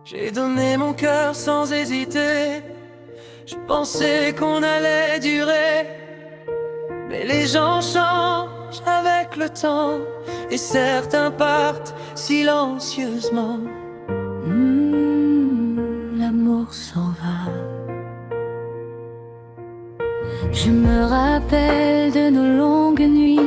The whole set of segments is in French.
J'ai donné mon cœur sans hésiter. Je pensais qu'on allait durer, mais les gens changent avec le temps, et certains partent silencieusement. L'amour s'en va. Je me rappelle de nos longues nuits,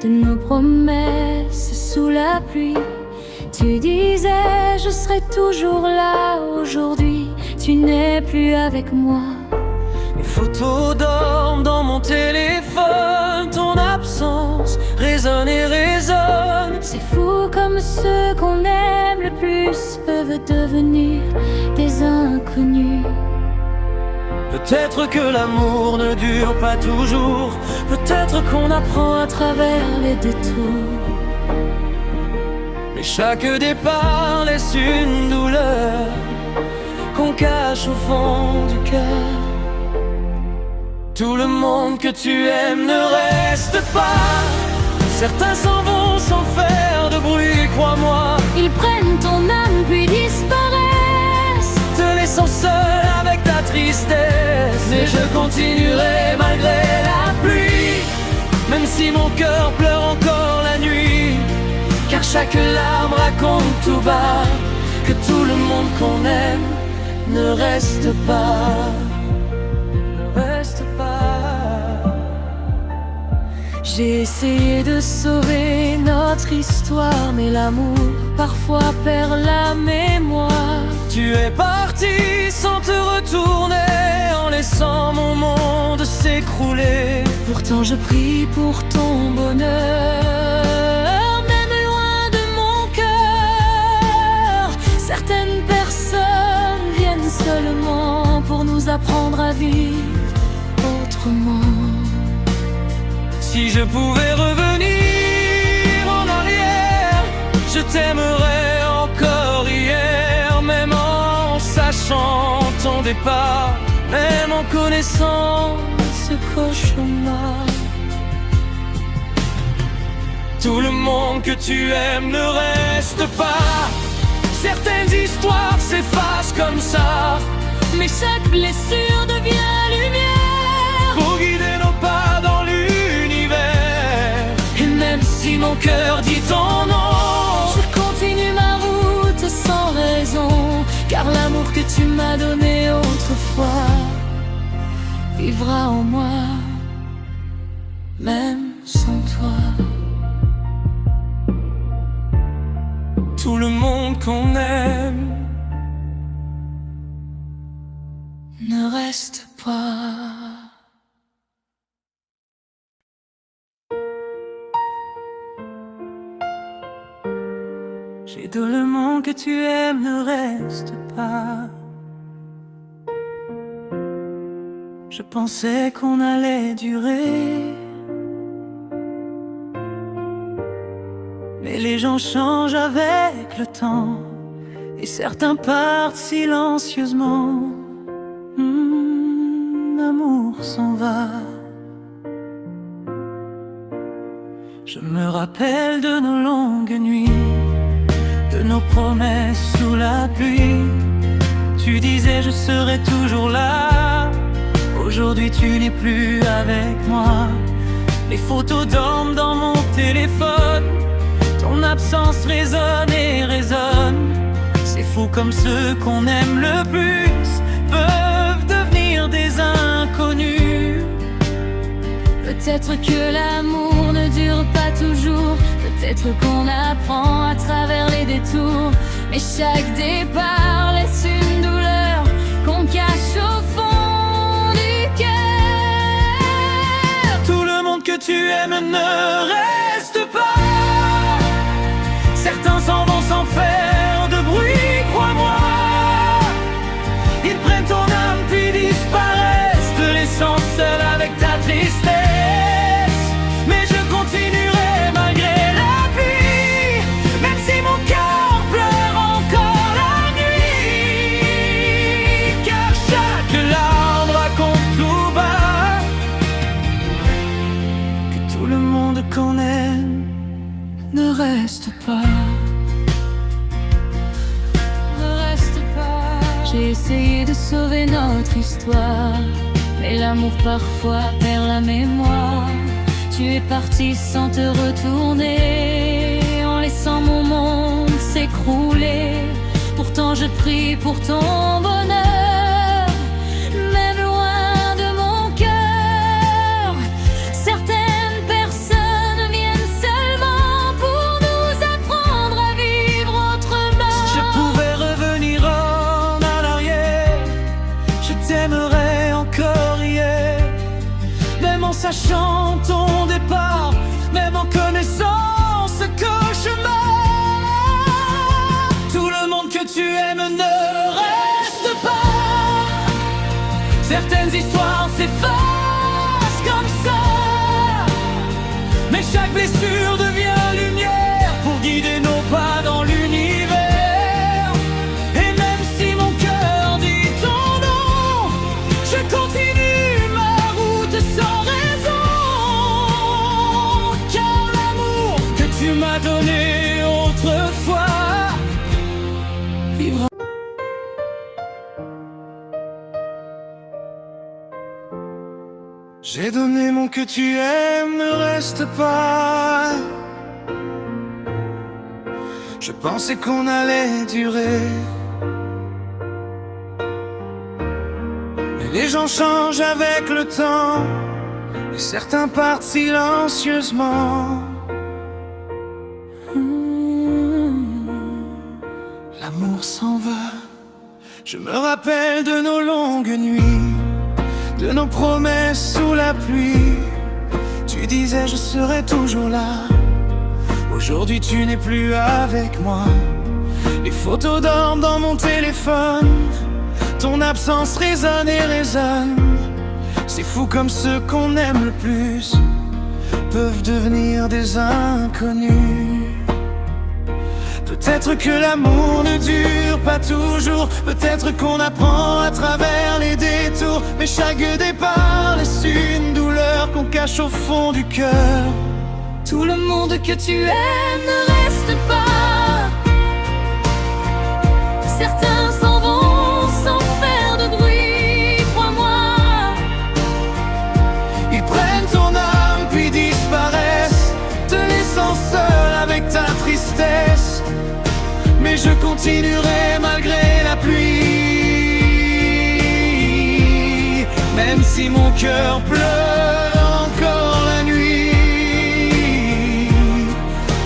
de nos promesses sous la pluie. Tu disais je serai toujours là. Aujourd'hui tu n'es plus avec moi. Les photos dorment dans mon téléphone. Ton absence résonne et résonne. C'est fou comme ceux qu'on aime le plus peuvent devenir des inconnus. Peut-être que l'amour ne dure pas toujours. Peut-être qu'on apprend à travers les détours. Mais chaque départ laisse une douleur qu'on cache au fond du cœur. Tout le monde que tu aimes ne reste pas. Certains s'en vont sans faire de bruit, crois-moi. Ils prennent ton âme puis disparaissent, te laissant seul avec ta tristesse. Mais je continuerai malgré la pluie, même si mon cœur pleure encore la nuit. Car chaque larme raconte tout bas que tout le monde qu'on aime ne reste pas. Ne reste pas. J'ai essayé de sauver notre histoire, mais l'amour parfois perd la mémoire. Tu es parti sans te retourner, en laissant mon monde s'écrouler. Pourtant je prie pour ton bonheur, même loin de mon cœur. Certaines personnes viennent seulement pour nous apprendre à vivre autrement. Si je pouvais revenir en arrière, je t'aimerais encore hier. Même en sachant ton départ, même en connaissant ce cauchemar. Tout le monde que tu aimes ne reste pas. Certaines histoires s'effacent comme ça, mais chaque blessure devient lumière pour guider nos pas dans l'univers. Et même si mon cœur dit ton nom, je continue ma route sans raison. Car l'amour que tu m'as donné autrefois vivra en moi, même sans toi. Tout le monde qu'on aime ne reste pas. J'ai tout le monde que tu aimes ne reste pas. Je pensais qu'on allait durer, mais les gens changent avec le temps, et certains partent silencieusement. L'amour s'en va. Je me rappelle de nos longues nuits, de nos promesses sous la pluie. Tu disais je serai toujours là. Aujourd'hui tu n'es plus avec moi. Les photos dorment dans mon téléphone. Ton absence résonne et résonne. C'est fou comme ceux qu'on aime le plus peuvent devenir des inconnus. Peut-être que l'amour ne dure pas toujours. Peut-être qu'on apprend à travers les détours. Mais chaque départ laisse une douleur qu'on cache au fond du cœur. Tout le monde que tu aimes ne reste pas. Certains s'en vont sans faire de bruit, crois-moi. Ils prennent ton âme puis disparaissent, te laissant seul avec ta tristesse. Mais je continuerai malgré la pluie, même si mon cœur pleure encore la nuit. Car chaque larme raconte tout bas que tout le monde qu'on aime ne reste pas. Ne reste pas. j'ai essayé de sauver notre histoire, mais l'amour parfois perd la mémoire. Tu es parti sans te retourner, en laissant mon monde s'écrouler. Pourtant je prie pour ton bonheur, même loin de mon cœur. Certaines personnes viennent seulement pour nous apprendre à vivre autrement. Si je pouvais revenir en arrière, je t'aimerais encore hier. Même en sachant ton départ, même en connaissant ce cauchemar, tout le monde que tu aimes ne reste pas. Certaines histoires s'effacent comme ça, mais chaque blessure devient lumière pour guider nos pas dans l'univers. Et même si mon cœur dit ton nom, je continue ma route sans raison, car l'amour que tu m'as donné autrefois vivra. J'ai donné mon que tu aimes, ne reste pas. Je pensais qu'on allait durer, mais les gens changent avec le temps, et certains partent silencieusement. L'amour s'en va. Je me rappelle de nos longues nuits, de nos promesses sous la pluie. Tu disais je serai toujours là. Aujourd'hui tu n'es plus avec moi. Les photos dorment dans mon téléphone, ton absence résonne et résonne. C'est fou comme ceux qu'on aime le plus peuvent devenir des inconnus. Peut-être que l'amour ne dure pas toujours, peut-être qu'on apprend à travers les détours, mais chaque départ laisse une douleur qu'on cache au fond du cœur. Tout le monde que tu aimes ne reste pas. Certains s'en vont sans faire de bruit, crois-moi. Ils prennent ton âme puis disparaissent, te laissant seul avec ta tristesse. Mais je continuerai malgré la pluie, même si mon cœur pleure encore la nuit.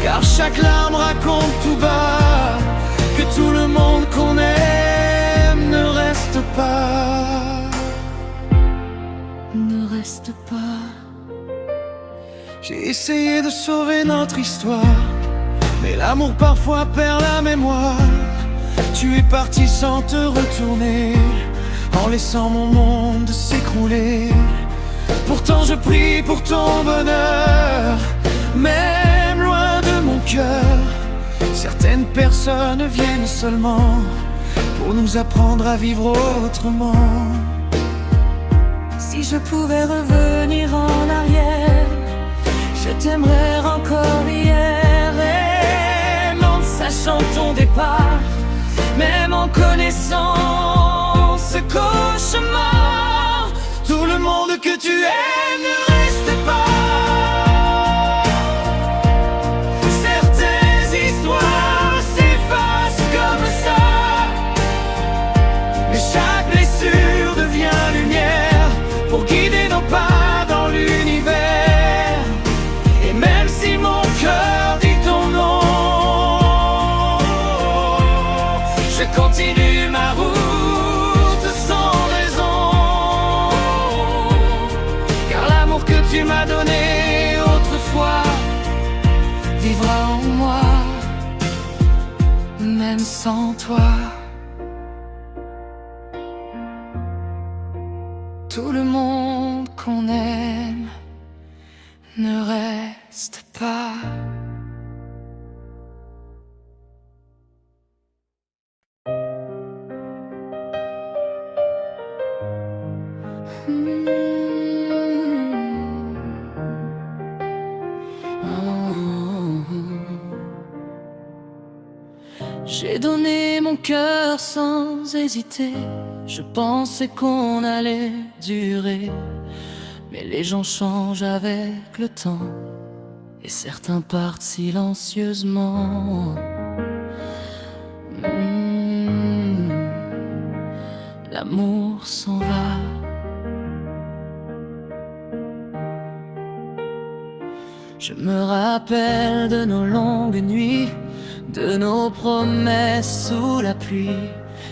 Car chaque larme raconte tout bas que tout le monde qu'on aime ne reste pas. Ne reste pas. J'ai essayé de sauver notre histoire, mais l'amour parfois perd la mémoire. Tu es parti sans te retourner, en laissant mon monde s'écrouler. Pourtant je prie pour ton bonheur, même loin de mon cœur. Certaines personnes viennent seulement pour nous apprendre à vivre autrement. Si je pouvais revenir en arrière, je t'aimerais encore hier. Même en sachant ton départ, même en connaissant ce cauchemar, tout le monde que tu aimes ne reste pas. Certaines histoires s'effacent comme ça, mais chaque blessure devient lumière pour guider nos pas dans l'univers. Et même si mon cœur dit ton nom, je continue ma route sans raison, car l'amour que tu m'as donné autrefois vivra en moi, même sans toi. Tout le monde qu'on aime ne reste pas. J'ai donné mon cœur sans hésiter. Je pensais qu'on allait durer, mais les gens changent avec le temps, et certains partent silencieusement. L'amour s'en va. Je me rappelle de nos longues nuits, de nos promesses sous la pluie.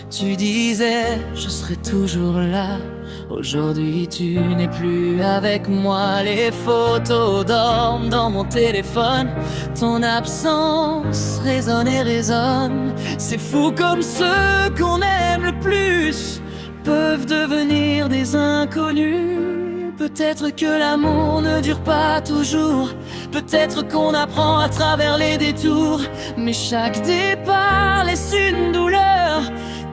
Tu disais, je serai toujours là. Aujourd'hui tu n'es plus avec moi. Les photos dorment dans mon téléphone. Ton absence résonne et résonne. C'est fou comme ceux qu'on aime le plus peuvent devenir des inconnus. Peut-être que l'amour ne dure pas toujours. Peut-être qu'on apprend à travers les détours. Mais chaque départ laisse une douleur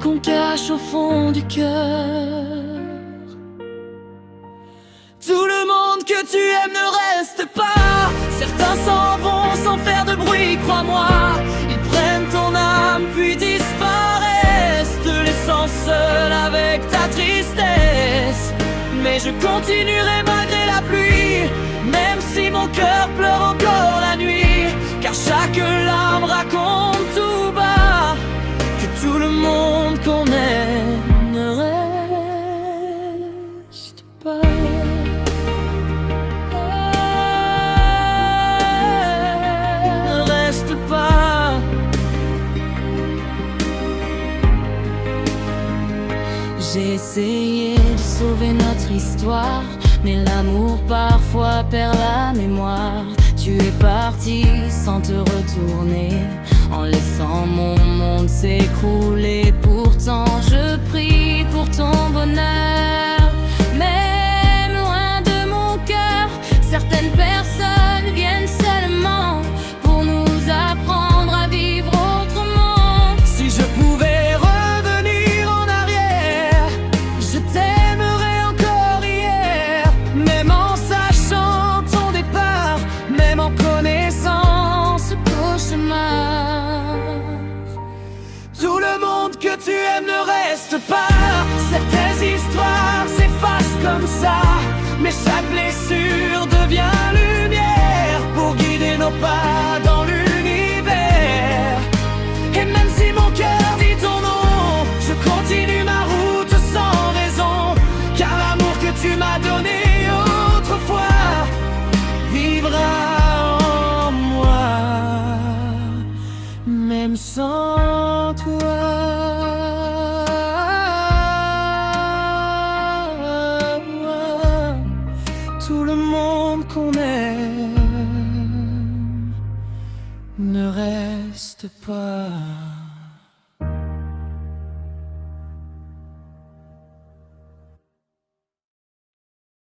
qu'on cache au fond du cœur. Tout le monde que tu aimes ne reste pas. Certains s'en vont sans faire de bruit, crois-moi. Ils prennent ton âme puis disparaissent, te laissant seul avec ta tristesse. Mais je continuerai malgré la pluie, même si mon cœur pleure encore la nuit. Car chaque larme raconte tout bas que tout le monde qu'on aime ne reste pas. J'ai essayé de sauver notre histoire, mais l'amour parfois perd la mémoire. Tu es parti sans te retourner, en laissant mon monde s'écrouler. Pourtant je prie pour ton bonheur, mais loin de mon cœur, certaines personnes viennent seulement pour nous apprendre à vivre autrement. Si je pouvais que tu aimes ne reste pas. Certaines histoires s'effacent comme ça, mais chaque blessure devient lumière pour guider nos pas dans l'univers. Et même si mon cœur dit ton nom, je continue ma route sans raison. Car l'amour que tu m'as donné autrefois vivra en moi, même sans toi. Tout le monde qu'on aime ne reste pas.